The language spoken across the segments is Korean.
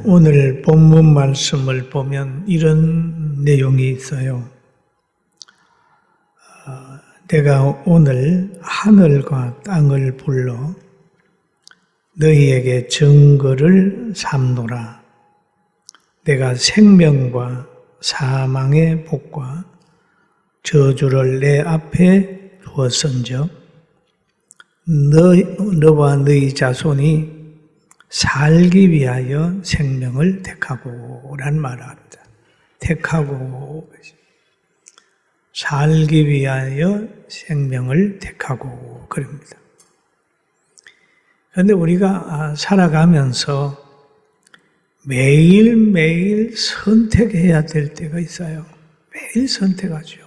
오늘 본문 말씀을 보면 이런 내용이 있어요. 내가 오늘 하늘과 땅을 불러 너희에게 증거를 삼노라. 내가 생명과 사망의 복과 저주를 내 앞에 두었은즉 너와 너희 자손이 살기 위하여 생명을 택하고 라는 말을 합니다. 택하고, 살기 위하여 생명을 택하고 그럽니다. 그런데 우리가 살아가면서 매일매일 선택해야 될 때가 있어요. 매일 선택하죠.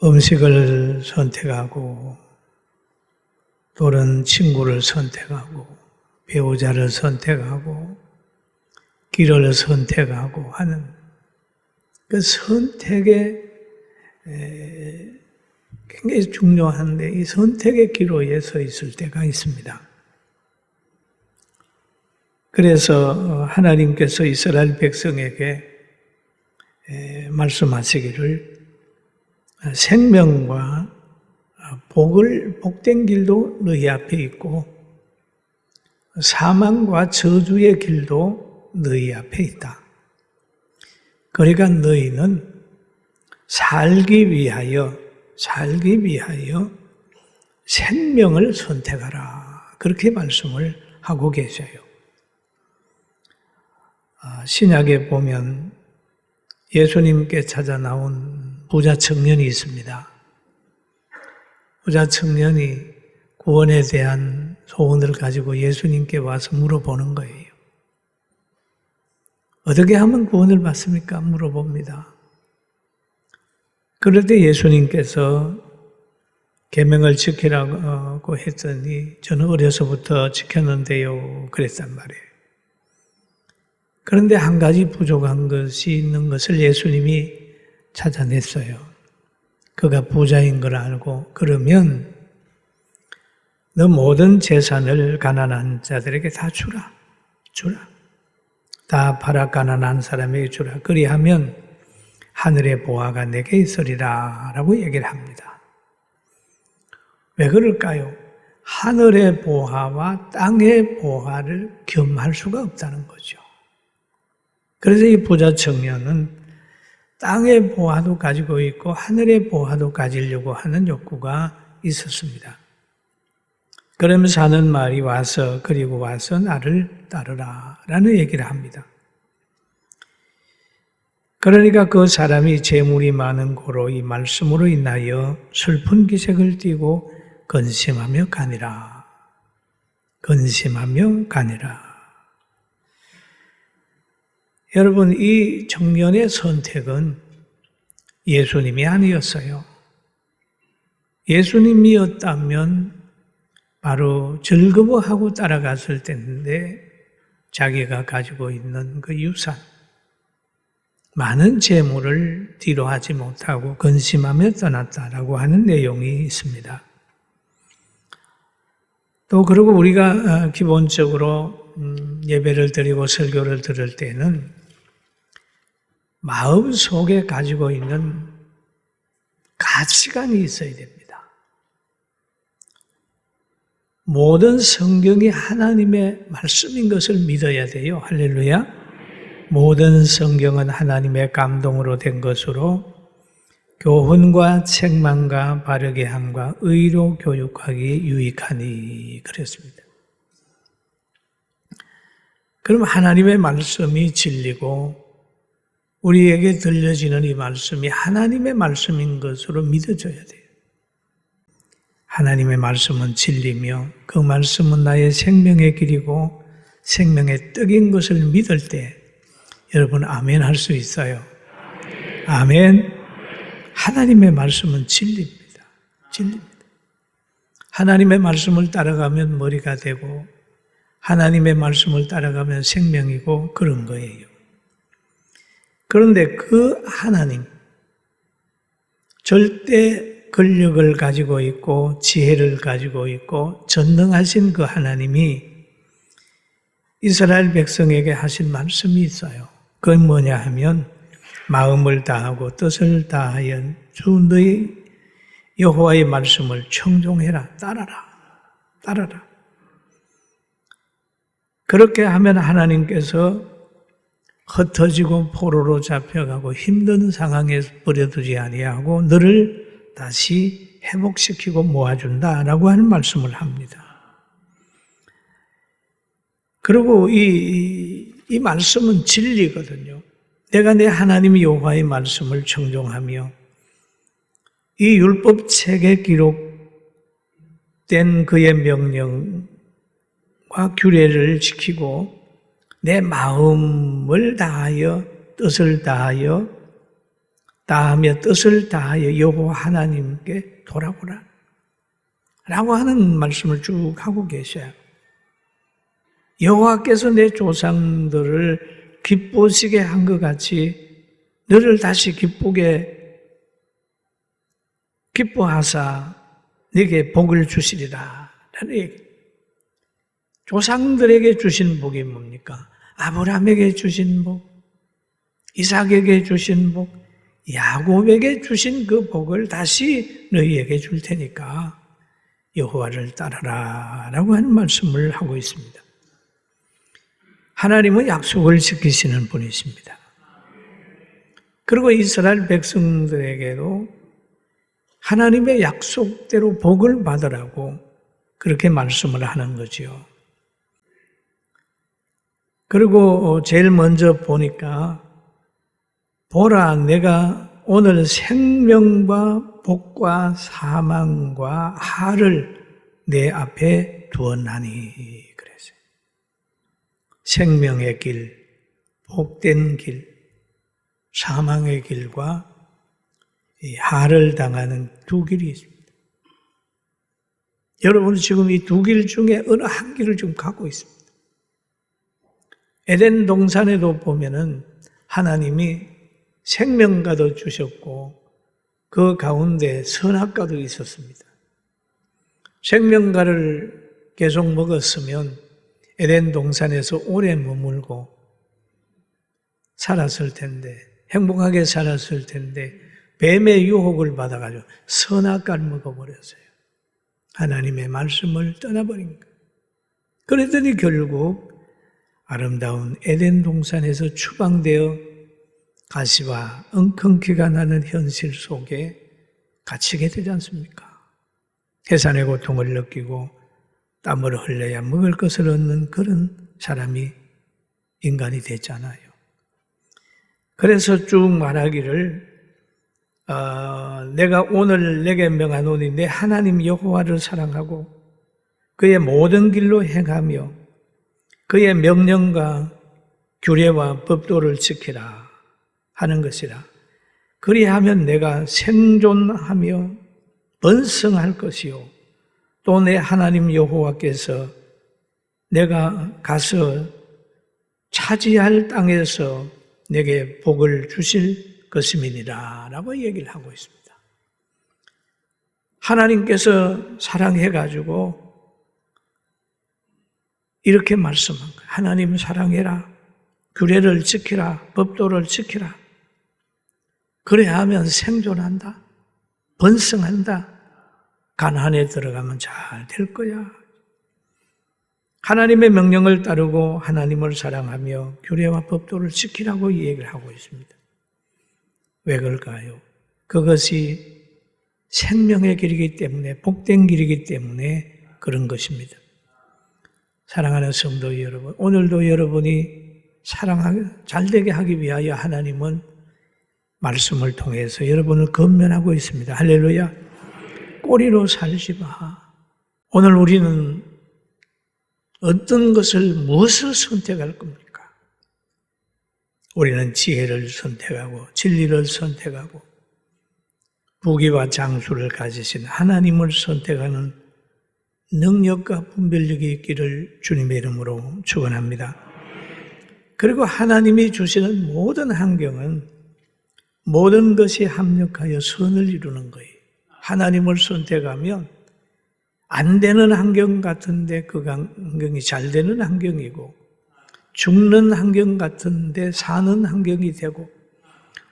음식을 선택하고, 또는 친구를 선택하고, 배우자를 선택하고, 길을 선택하고 하는 그 선택에 굉장히 중요한데 이 선택의 기로에 서 있을 때가 있습니다. 그래서 하나님께서 이스라엘 백성에게 말씀하시기를 생명과 복된 길도 너희 앞에 있고 사망과 저주의 길도 너희 앞에 있다. 그러니까 너희는 살기 위하여 생명을 선택하라. 그렇게 말씀을 하고 계셔요. 신약에 보면 예수님께 찾아 나온 부자 청년이 있습니다. 부자 청년이 구원에 대한 소원을 가지고 예수님께 와서 물어보는 거예요. 어떻게 하면 구원을 받습니까? 물어봅니다. 그럴 때 예수님께서 계명을 지키라고 했더니 저는 어려서부터 지켰는데요. 그랬단 말이에요. 그런데 한 가지 부족한 것이 있는 것을 예수님이 찾아냈어요. 그가 부자인 걸 알고 그러면 너 모든 재산을 가난한 자들에게 다 주라. 다 팔아 가난한 사람에게 주라. 그리하면 하늘의 보화가 내게 있으리라 라고 얘기를 합니다. 왜 그럴까요? 하늘의 보화와 땅의 보화를 겸할 수가 없다는 거죠. 그래서 이 부자 청년은 땅의 보화도 가지고 있고 하늘의 보화도 가지려고 하는 욕구가 있었습니다. 그러면서 하는 말이 그리고 와서 나를 따르라 라는 얘기를 합니다. 그러니까 그 사람이 재물이 많은 고로 이 말씀으로 인하여 슬픈 기색을 띠고 근심하며 가니라. 여러분, 이 청년의 선택은 예수님이 아니었어요. 예수님이었다면 바로 즐거워하고 따라갔을 텐데 자기가 가지고 있는 그 유산, 많은 재물을 뒤로 하지 못하고 근심하며 떠났다라고 하는 내용이 있습니다. 또 그리고 우리가 기본적으로 예배를 드리고 설교를 들을 때는 마음 속에 가지고 있는 가치관이 있어야 됩니다. 모든 성경이 하나님의 말씀인 것을 믿어야 돼요. 할렐루야. 모든 성경은 하나님의 감동으로 된 것으로 교훈과 책망과 바르게 함과 의로 교육하기 유익하니 그랬습니다. 그럼 하나님의 말씀이 진리고 우리에게 들려지는 이 말씀이 하나님의 말씀인 것으로 믿어져야 돼요. 하나님의 말씀은 진리며 그 말씀은 나의 생명의 길이고 생명의 떡인 것을 믿을 때 여러분 아멘 할 수 있어요. 아멘. 하나님의 말씀은 진리입니다. 하나님의 말씀을 따라가면 머리가 되고 하나님의 말씀을 따라가면 생명이고 그런 거예요. 그런데 그 하나님, 절대 권력을 가지고 있고 지혜를 가지고 있고 전능하신 그 하나님이 이스라엘 백성에게 하신 말씀이 있어요. 그건 뭐냐 하면 마음을 다하고 뜻을 다하여 주 너희 여호와의 말씀을 청종해라. 따라라. 그렇게 하면 하나님께서 흩어지고 포로로 잡혀가고 힘든 상황에 버려두지 아니하고 너를 다시 회복시키고 모아준다라고 하는 말씀을 합니다. 그리고 이 말씀은 진리거든요. 내가 내 하나님 여호와의 말씀을 청종하며 이 율법책에 기록된 그의 명령과 규례를 지키고 내 마음을 다하여 뜻을 다하며 뜻을 다하여 여호와 하나님께 돌아오라 라고 하는 말씀을 쭉 하고 계셔요. 여호와께서 내 조상들을 기쁘시게 한 것 같이 너를 다시 기뻐하사 네게 복을 주시리라 라는 얘기. 조상들에게 주신 복이 뭡니까? 아브라함에게 주신 복, 이삭에게 주신 복, 야곱에게 주신 그 복을 다시 너희에게 줄 테니까 여호와를 따르라 라고 하는 말씀을 하고 있습니다. 하나님은 약속을 지키시는 분이십니다. 그리고 이스라엘 백성들에게도 하나님의 약속대로 복을 받으라고 그렇게 말씀을 하는 거죠. 그리고 제일 먼저 보니까 보라 내가 오늘 생명과 복과 사망과 하를 내 앞에 두었나니 그랬어요. 생명의 길, 복된 길, 사망의 길과 이 하를 당하는 두 길이 있습니다. 여러분은 지금 이 두 길 중에 어느 한 길을 좀 갖고 있습니다. 에덴 동산에도 보면은 하나님이 생명과도 주셨고 그 가운데 선악과도 있었습니다. 생명과를 계속 먹었으면 에덴 동산에서 오래 머물고 살았을 텐데 행복하게 살았을 텐데 뱀의 유혹을 받아가지고 선악과를 먹어버렸어요. 하나님의 말씀을 떠나버린 거예요. 그랬더니 결국 아름다운 에덴 동산에서 추방되어 가시와 엉겅퀴가 나는 현실 속에 갇히게 되지 않습니까? 해산의 고통을 느끼고 땀을 흘려야 먹을 것을 얻는 그런 사람이 인간이 됐잖아요. 그래서 쭉 말하기를 내가 오늘 내게 명하노니 내 하나님 여호와를 사랑하고 그의 모든 길로 행하며 그의 명령과 규례와 법도를 지키라 하는 것이라. 그리하면 내가 생존하며 번성할 것이요 또 내 하나님 여호와께서 내가 가서 차지할 땅에서 내게 복을 주실 것임이니라 라고 얘기를 하고 있습니다. 하나님께서 사랑해가지고 이렇게 말씀한 거예요. 하나님 사랑해라. 규례를 지키라. 법도를 지키라. 그래야 하면 생존한다. 번성한다. 가나안에 들어가면 잘 될 거야. 하나님의 명령을 따르고 하나님을 사랑하며 규례와 법도를 지키라고 이 얘기를 하고 있습니다. 왜 그럴까요? 그것이 생명의 길이기 때문에 복된 길이기 때문에 그런 것입니다. 사랑하는 성도 여러분, 오늘도 여러분이 잘되게 하기 위하여 하나님은 말씀을 통해서 여러분을 건면하고 있습니다. 할렐루야. 꼬리로 살지 마. 오늘 우리는 어떤 것을, 무엇을 선택할 겁니까? 우리는 지혜를 선택하고 진리를 선택하고 부귀와 장수를 가지신 하나님을 선택하는 능력과 분별력이 있기를 주님의 이름으로 축원합니다. 그리고 하나님이 주시는 모든 환경은 모든 것이 합력하여 선을 이루는 거예요. 하나님을 선택하면 안 되는 환경 같은데 그 환경이 잘 되는 환경이고 죽는 환경 같은데 사는 환경이 되고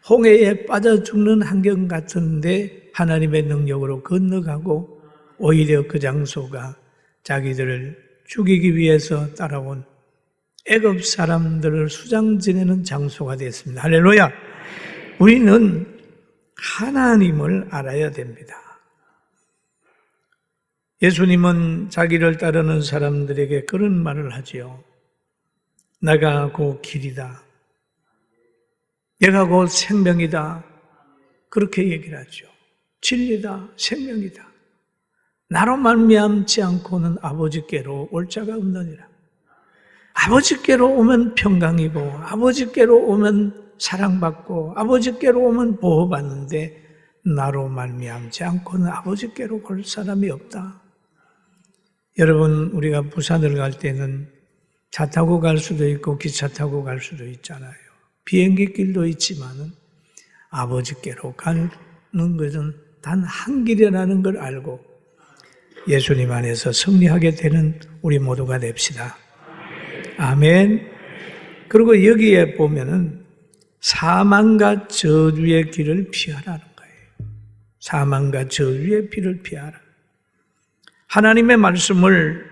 홍해에 빠져 죽는 환경 같은데 하나님의 능력으로 건너가고 오히려 그 장소가 자기들을 죽이기 위해서 따라온 애굽 사람들을 수장 지내는 장소가 됐습니다. 할렐루야! 우리는 하나님을 알아야 됩니다. 예수님은 자기를 따르는 사람들에게 그런 말을 하지요. 내가 곧 길이다. 내가 곧 생명이다. 그렇게 얘기를 하죠. 진리다. 생명이다. 나로 말미암지 않고는 아버지께로 올 자가 없느니라. 아버지께로 오면 평강이고 아버지께로 오면 사랑받고 아버지께로 오면 보호받는데 나로 말미암지 않고는 아버지께로 올 사람이 없다. 여러분, 우리가 부산을 갈 때는 차 타고 갈 수도 있고 기차 타고 갈 수도 있잖아요. 비행기 길도 있지만은 아버지께로 가는 것은 단 한 길이라는 걸 알고 예수님 안에서 승리하게 되는 우리 모두가 됩시다. 아멘. 그리고 여기에 보면은 사망과 저주의 길을 피하라는 거예요. 사망과 저주의 길을 피하라. 하나님의 말씀을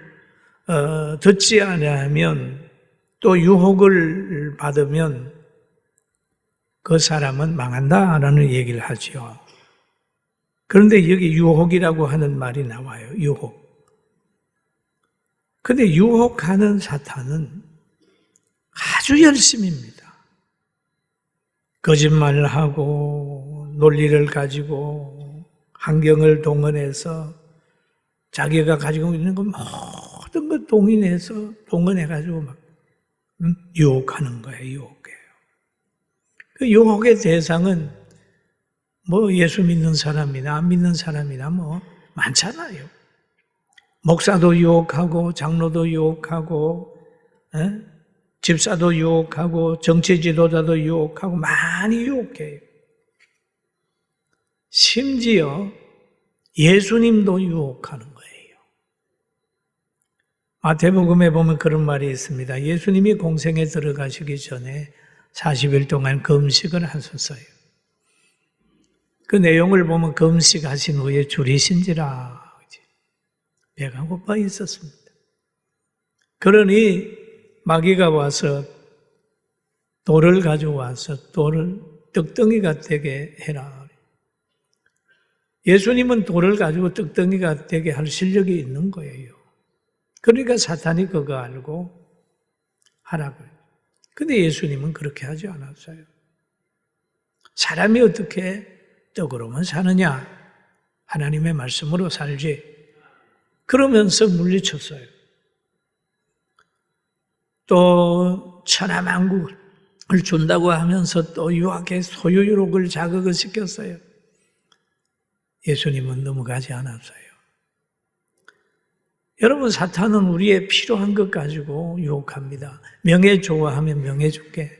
듣지 않으면 또 유혹을 받으면 그 사람은 망한다라는 얘기를 하죠. 그런데 여기 유혹이라고 하는 말이 나와요. 유혹. 그런데 유혹하는 사탄은 아주 열심입니다. 거짓말을 하고 논리를 가지고 환경을 동원해서 자기가 가지고 있는 거 모든 걸 동원해가지고 막 유혹하는 거예요. 유혹해요. 그 유혹의 대상은 뭐 예수 믿는 사람이나 안 믿는 사람이나 뭐 많잖아요. 목사도 유혹하고 장로도 유혹하고 집사도 유혹하고 정치 지도자도 유혹하고 많이 유혹해요. 심지어 예수님도 유혹하는 거예요. 마태복음에 보면 그런 말이 있습니다. 예수님이 공생에 들어가시기 전에 40일 동안 금식을 하셨어요. 그 내용을 보면 금식하신 후에 줄이신지라 배가 고파 있었습니다. 그러니 마귀가 와서 돌을 가져와서 돌을 떡덩이가 되게 해라. 예수님은 돌을 가지고 떡덩이가 되게 할 실력이 있는 거예요. 그러니까 사탄이 그거 알고 하라고요. 근데 예수님은 그렇게 하지 않았어요. 사람이 어떻게 떡으로만 사느냐? 하나님의 말씀으로 살지. 그러면서 물리쳤어요. 또 천하만국을 준다고 하면서 또 유학의 소유욕을 자극을 시켰어요. 예수님은 넘어가지 않았어요. 여러분, 사탄은 우리의 필요한 것 가지고 유혹합니다. 명예 좋아하면 명예 줄게.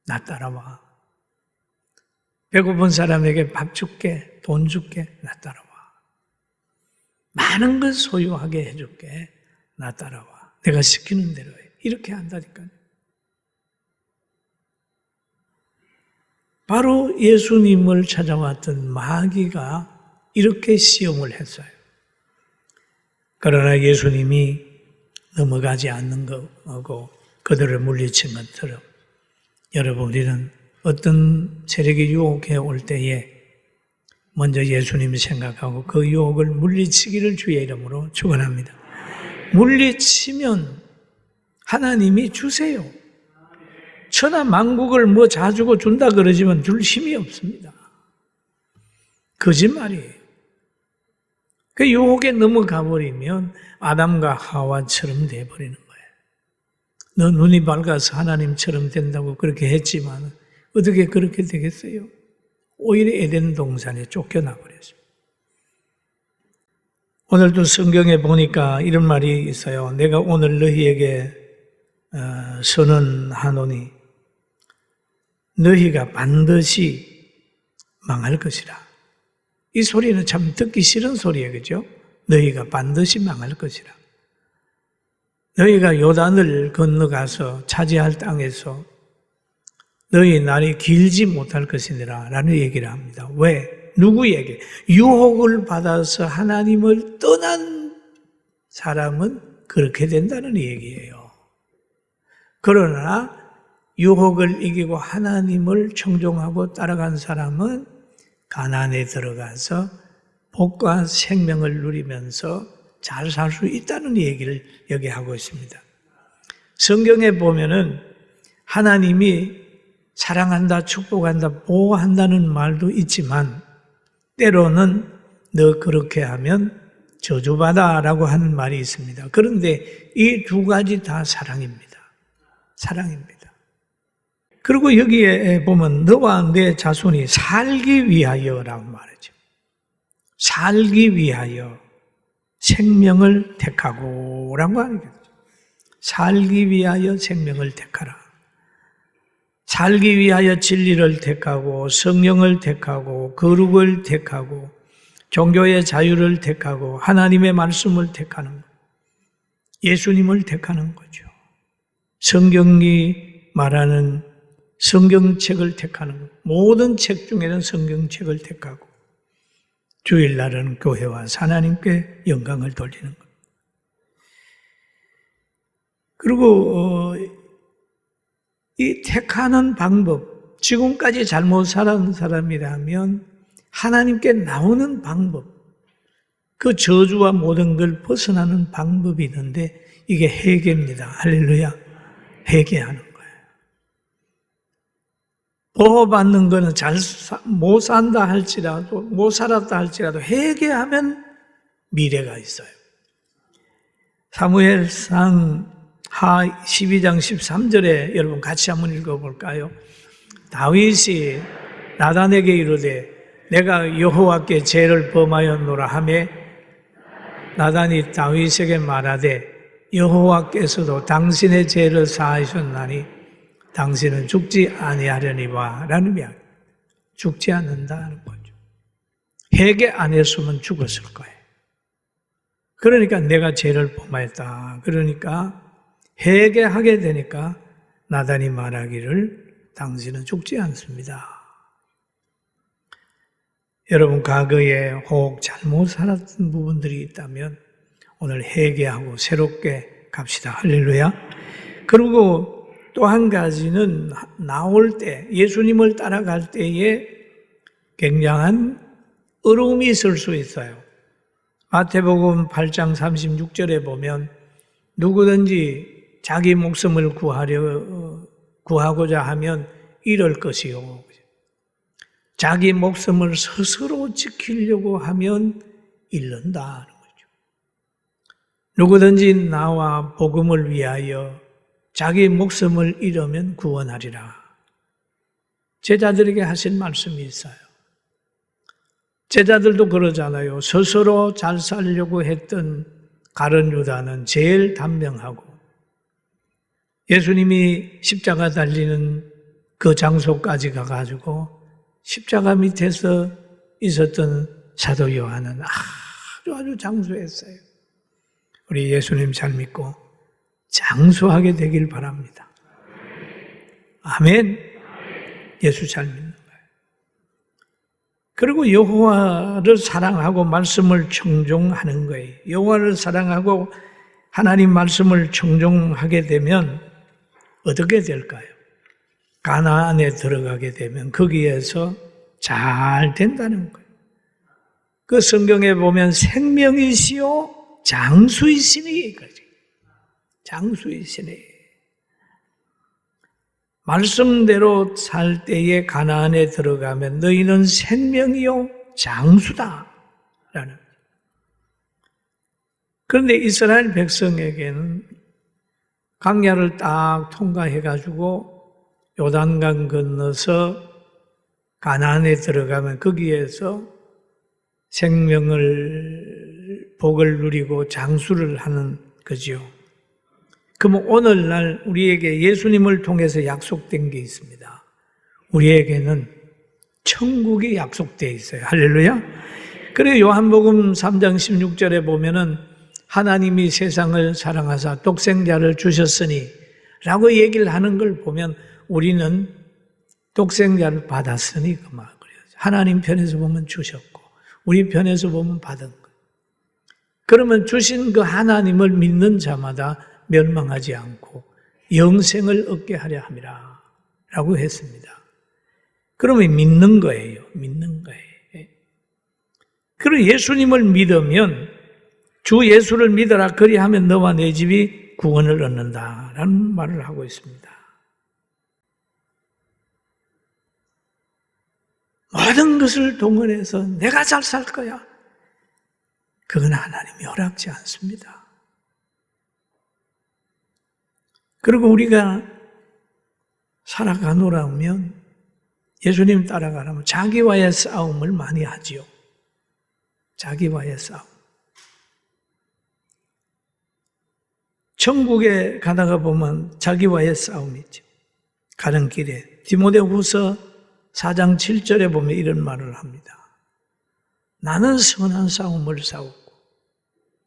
나 따라와. 배고픈 사람에게 밥 줄게. 돈 줄게. 나 따라와. 많은 걸 소유하게 해줄게. 나 따라와. 내가 시키는 대로 해. 이렇게 한다니까요. 바로 예수님을 찾아왔던 마귀가 이렇게 시험을 했어요. 그러나 예수님이 넘어가지 않는 거고 그들을 물리친 것처럼 여러분, 우리는 어떤 세력이 유혹해 올 때에 먼저 예수님을 생각하고 그 유혹을 물리치기를 주의 이름으로 축원합니다. 물리치면 하나님이 주세요. 천하 만국을 뭐 자주고 준다 그러지만 줄 힘이 없습니다. 거짓말이에요. 그 유혹에 넘어가 버리면 아담과 하와처럼 돼버리는 거예요. 너 눈이 밝아서 하나님처럼 된다고 그렇게 했지만 어떻게 그렇게 되겠어요? 오히려 에덴 동산에 쫓겨나 버렸어요. 오늘도 성경에 보니까 이런 말이 있어요. 내가 오늘 너희에게 선언하노니 너희가 반드시 망할 것이라. 이 소리는 참 듣기 싫은 소리예요. 그죠? 너희가 반드시 망할 것이라. 너희가 요단을 건너가서 차지할 땅에서 너희 날이 길지 못할 것이니라 라는 얘기를 합니다. 왜? 누구에게? 유혹을 받아서 하나님을 떠난 사람은 그렇게 된다는 얘기예요. 그러나 유혹을 이기고 하나님을 청종하고 따라간 사람은 가나안에 들어가서 복과 생명을 누리면서 잘 살 수 있다는 얘기를 여기 하고 있습니다. 성경에 보면은 하나님이 사랑한다, 축복한다, 보호한다는 말도 있지만 때로는 너 그렇게 하면 저주받아라고 하는 말이 있습니다. 그런데 이 두 가지 다 사랑입니다. 사랑입니다. 그리고 여기에 보면 너와 내 자손이 살기 위하여라고 말하죠. 살기 위하여 생명을 택하고라고 하는 거죠. 살기 위하여 생명을 택하라. 살기 위하여 진리를 택하고 성령을 택하고 거룩을 택하고 종교의 자유를 택하고 하나님의 말씀을 택하는 것. 예수님을 택하는 거죠. 성경이 말하는 성경책을 택하는 것. 모든 책 중에는 성경책을 택하고 주일날은 교회와 하나님께 영광을 돌리는 것. 그리고 이 택하는 방법, 지금까지 잘못 살아온 사람이라면 하나님께 나오는 방법, 그 저주와 모든 걸 벗어나는 방법이 있는데 이게 회개입니다. 할렐루야. 회개하는 거예요. 보호받는 거는 못 산다 할지라도, 못 살았다 할지라도 회개하면 미래가 있어요. 사무엘상 하 12장 13절에 여러분 같이 한번 읽어볼까요? 다윗이 나단에게 이르되 내가 여호와께 죄를 범하였노라 하매 나단이 다윗에게 말하되 여호와께서도 당신의 죄를 사하셨나니 당신은 죽지 아니하려니와 라는 이야기. 죽지 않는다는 거죠. 회개 안 했으면 죽었을 거예요. 그러니까 내가 죄를 범하였다. 그러니까 회개하게 되니까 나단이 말하기를 당신은 죽지 않습니다. 여러분 과거에 혹 잘못 살았던 부분들이 있다면 오늘 회개하고 새롭게 갑시다. 할렐루야. 그리고 또 한 가지는 나올 때 예수님을 따라갈 때에 굉장한 어려움이 있을 수 있어요. 마태복음 8장 36절에 보면 누구든지 자기 목숨을 구하고자 하면 잃을 것이요. 자기 목숨을 스스로 지키려고 하면 잃는다는 거죠. 누구든지 나와 복음을 위하여 자기 목숨을 잃으면 구원하리라. 제자들에게 하신 말씀이 있어요. 제자들도 그러잖아요. 스스로 잘 살려고 했던 가룟 유다는 제일 단명하고 예수님이 십자가 달리는 그 장소까지 가가지고 십자가 밑에서 있었던 사도 요한은 아주 장수했어요. 우리 예수님 잘 믿고 장수하게 되길 바랍니다. 아멘. 예수 잘 믿는 거예요. 그리고 여호와를 사랑하고 말씀을 청종하는 거예요. 여호와를 사랑하고 하나님 말씀을 청종하게 되면 어떻게 될까요? 가나안에 들어가게 되면 거기에서 잘 된다는 거예요. 그 성경에 보면 생명이시요 장수이시니 장수이시니 말씀대로 살 때에 가나안에 들어가면 너희는 생명이요 장수다 라는. 그런데 이스라엘 백성에게는 광야를 딱 통과해가지고 요단강 건너서 가나안에 들어가면 거기에서 생명을 복을 누리고 장수를 하는 거지요. 그러면 오늘날 우리에게 예수님을 통해서 약속된 게 있습니다. 우리에게는 천국이 약속되어 있어요. 할렐루야. 그래서 요한복음 3장 16절에 보면은 하나님이 세상을 사랑하사 독생자를 주셨으니 라고 얘기를 하는 걸 보면 우리는 독생자를 받았으니 그 말 그래요. 하나님 편에서 보면 주셨고 우리 편에서 보면 받은 거. 그러면 주신 그 하나님을 믿는 자마다 멸망하지 않고 영생을 얻게 하려 함이라 라고 했습니다. 그러면 믿는 거예요. 믿는 거예요. 그리고 예수님을 믿으면 주 예수를 믿어라 그리하면 너와 내 집이 구원을 얻는다라는 말을 하고 있습니다. 모든 것을 동원해서 내가 잘 살 거야. 그건 하나님이 허락지 않습니다. 그리고 우리가 살아가노라 하면 예수님 따라가라면 자기와의 싸움을 많이 하지요. 자기와의 싸움. 천국에 가다가 보면 자기와의 싸움이 있죠. 가는 길에 디모데후서 4장 7절에 보면 이런 말을 합니다. 나는 선한 싸움을 싸웠고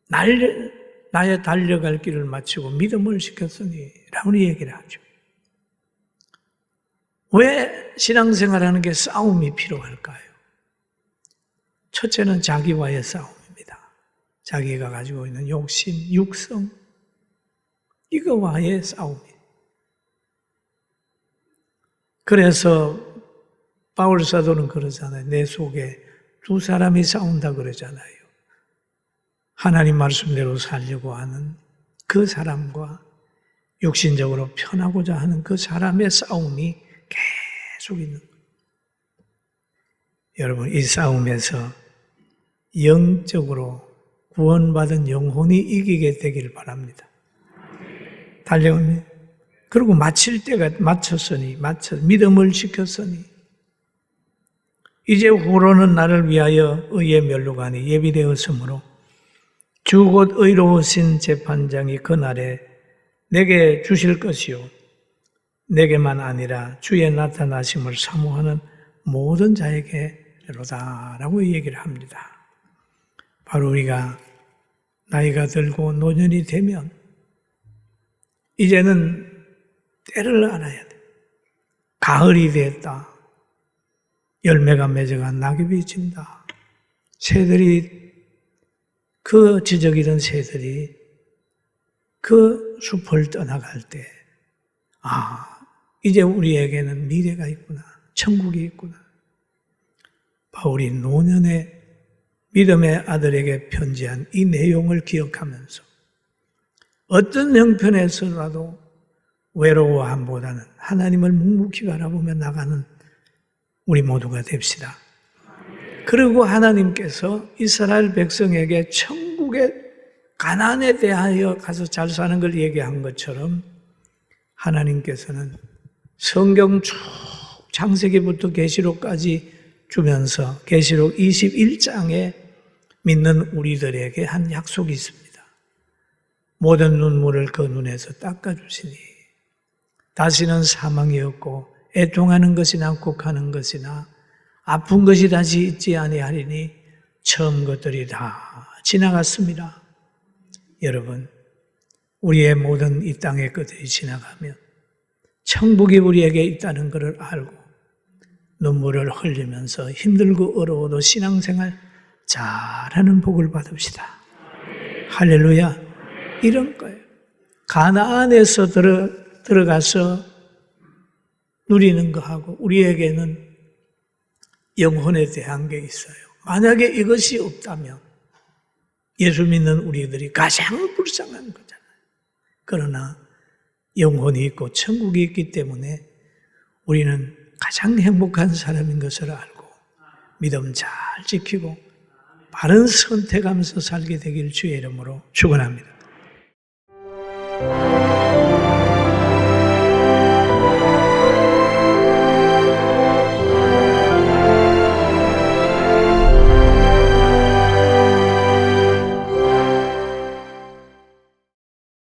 나의 달려갈 길을 마치고 믿음을 지켰으니 라고 얘기를 하죠. 왜 신앙생활하는 게 싸움이 필요할까요? 첫째는 자기와의 싸움입니다. 자기가 가지고 있는 욕심, 육성 이거와의 싸움이에요. 그래서 바울 사도는 그러잖아요. 내 속에 두 사람이 싸운다 그러잖아요. 하나님 말씀대로 살려고 하는 그 사람과 육신적으로 편하고자 하는 그 사람의 싸움이 계속 있는 거예요. 여러분, 이 싸움에서 영적으로 구원받은 영혼이 이기게 되기를 바랍니다. 달려오면 그리고 마칠 때가 마쳤으니 믿음을 지켰으니 이제 후로는 나를 위하여 의의 면류관이 예비되었으므로 주 곧 의로우신 재판장이 그날에 내게 주실 것이요 내게만 아니라 주의 나타나심을 사모하는 모든 자에게로다 라고 얘기를 합니다. 바로 우리가 나이가 들고 노년이 되면 이제는 때를 알아야 돼. 가을이 됐다. 열매가 맺어가 낙엽이 진다. 새들이 그 지저귀던 새들이 그 숲을 떠나갈 때 이제 우리에게는 미래가 있구나. 천국이 있구나. 바울이 노년에 믿음의 아들에게 편지한 이 내용을 기억하면서 어떤 형편에서라도 외로워함보다는 하나님을 묵묵히 바라보며 나가는 우리 모두가 됩시다. 그리고 하나님께서 이스라엘 백성에게 천국의 가난에 대하여 가서 잘 사는 걸 얘기한 것처럼 하나님께서는 성경 쭉 창세기부터 계시록까지 주면서 계시록 21장에 믿는 우리들에게 한 약속이 있습니다. 모든 눈물을 그 눈에서 닦아주시니 다시는 사망이 없고 애통하는 것이나 곡하는 것이나 아픈 것이 다시 있지 아니하리니 처음 것들이 다 지나갔습니다. 여러분, 우리의 모든 이 땅의 것들이 지나가면 천국이 우리에게 있다는 것을 알고 눈물을 흘리면서 힘들고 어려워도 신앙생활 잘하는 복을 받읍시다. 할렐루야. 이런 거예요. 가나안에서 들어가서 누리는 거하고 우리에게는 영혼에 대한 게 있어요. 만약에 이것이 없다면 예수 믿는 우리들이 가장 불쌍한 거잖아요. 그러나 영혼이 있고 천국이 있기 때문에 우리는 가장 행복한 사람인 것을 알고 믿음 잘 지키고 바른 선택하면서 살게 되길 주의 이름으로 축원합니다.